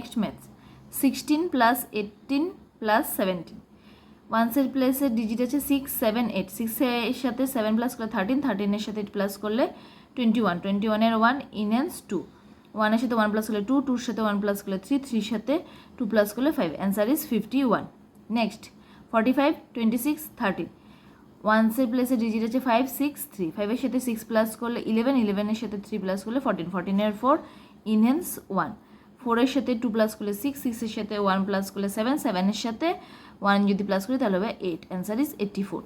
next maths 16 plus 18 plus 17 ওয়ান্সের প্লেসের digit আছে 6 7 8 6 এর সাথে 7 প্লাস করলে 13 13 এর সাথে 8 প্লাস করলে 21 21 এর 1 ইনহ্যান্স 2 1 এর সাথে 1 প্লাস করলে 2 2 এর সাথে 1 প্লাস করলে 3 3 এর সাথে 2 প্লাস করলে 5 অ্যান্সার ইজ 51 নেক্সট 45 26 13 ওয়ান্সের প্লেসে ডিজিট আছে 5 6 3 5 এর সাথে 6 প্লাস করলে 11 11 এর সাথে 3 প্লাস করলে 14 14 এর 4 ইনহ্যান্স 1 4 এর সাথে 2 প্লাস করলে 6 6 এর সাথে 1 প্লাস করলে 7 7 এর সাথে 1 যদি প্লাস করি তাহলে হবে 8 অ্যান্সার ইজ 84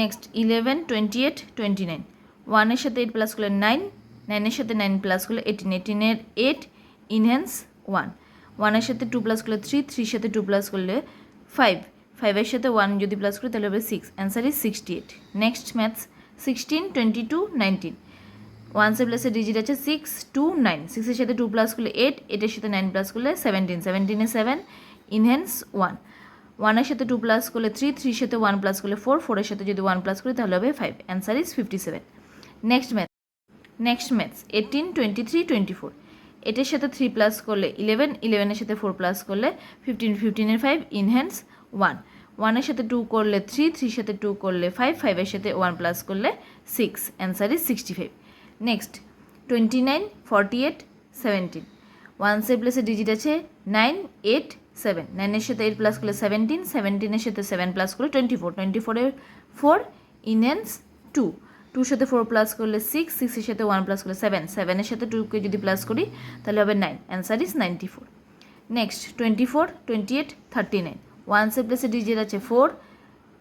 নেক্সট 11 28 29 1 এর সাথে 8 প্লাস করলে 9 9 এর সাথে 9 প্লাস করলে 18 18 এর 8 ইনহ্যান্স 1 1 এর সাথে 2 প্লাস করলে 3 3 এর সাথে 2 প্লাস করলে 5 5 এর সাথে 1 যদি প্লাস করি তাহলে হবে 6 অ্যান্সার ইজ 68 নেক্সট ম্যাথস 16 22 19 ওয়ান্সের প্লেসে ডিজিট আছে 6 2 9 6 এর সাথে 2 প্লাস করলে 8 8 এর সাথে 9 প্লাস করলে 17 17 এর 7 ইনহ্যান্স 1 1 এর সাথে 2 প্লাস করলে 3 3 এর সাথে 1 প্লাস করলে 4 4 এর সাথে যদি 1 প্লাস করি তাহলে হবে 5 অ্যান্সার ইজ 57 নেক্সট ম্যাথস 18 23 24 এটার সাথে 3 প্লাস করলে 11 11 এর সাথে 4 প্লাস করলে 15 15 এর 5 ইনহ্যান্স 1 1 এর সাথে 2 করলে 3 3 এর সাথে 2 করলে 5 5 এর সাথে 1 প্লাস করলে 6 অ্যান্সার ইজ 65 নেক্সট 29 48 17 ওয়ান্সের প্লেসে ডিজিট আছে 9 8 7 9 এর সাথে 8 প্লাস করলে 17 17 এর সাথে 7 প্লাস করলে 24 24 এর 4 ইনহ্যান্স 2 2 এর সাথে 4 প্লাস করলে 6 6 এর সাথে 1 প্লাস করলে 7 7 এর সাথে 2 কে যদি প্লাস করি তাহলে হবে 9 অ্যান্সার ইজ 94 নেক্সট 24 28 39 ওয়ান্সের প্লেসে ডিজিট আছে 4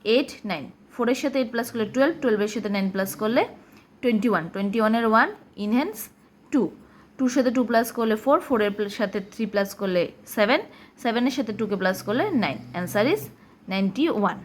8 9 4 এর সাথে 8 প্লাস করলে 12 12 এর সাথে 9 প্লাস করলে 21 21 এর 1 ইনহ্যান্স 2 2 এর সাথে 2 প্লাস করলে 4 4 এর সাথে 3 প্লাস করলে 7 7 এর সাথে 2 কে প্লাস করলে 9 অ্যান্সার ইজ 91